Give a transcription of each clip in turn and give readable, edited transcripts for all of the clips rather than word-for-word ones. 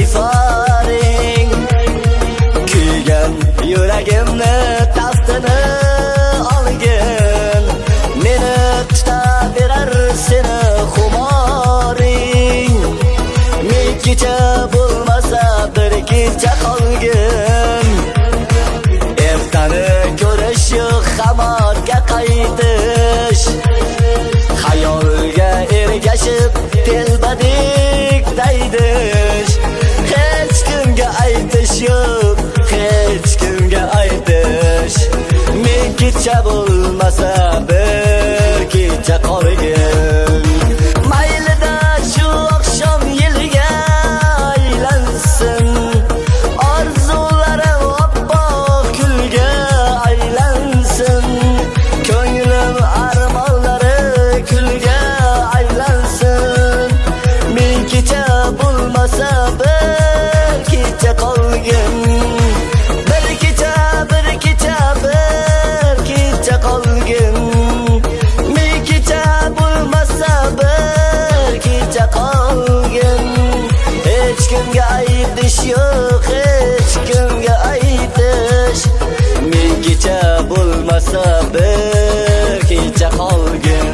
iforing. Kuygan yuragimni taftini olgin. Meni tutaverar seni xumoring. Ming kecha bo'lmasa bir kecha qolgin. Ertani ko'rish xamarga qaytish. Xayolga ergashib telbadik daydish. Hech kimga aytish yo'q, hech kimga aytish. Ming kecha bo'lmasa bir kecha qolgin. Maylida shu oqshom yilga aylansin. Orzularim oppoq kulga aylansin. Ko'nglim armonlari kulga aylansin. Ming kecha bo'lmasa bir kecha qolgin. Bir kecha qolgin. Ming kecha bo'lmasa bir kecha qolgin. Hech kimga aytish yo'q, hech kimga aytish. Ming kecha bo'lmasa bir kecha qolgin.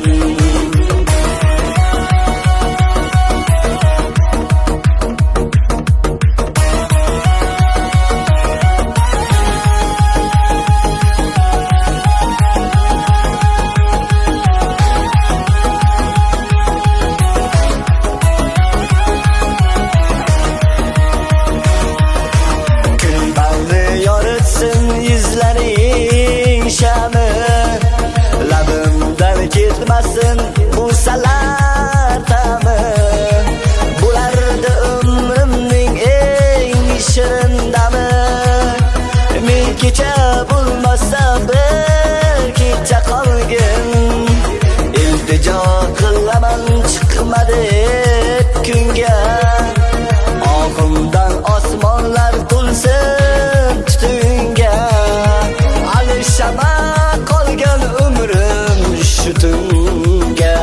Yuzlaring shami, labimdan ketmasin bu salar ta'mi. Bo'lardi umrimning eng shirin dami. Ming kecha bo'lmasa bir kecha qolgin. Iltijo qilaman chiqma deb kunga. Og'imdan osmonlar to'lsin tutunga. Alishama qolgan umrim shu tunga.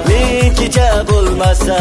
Ming kecha bo'lmasa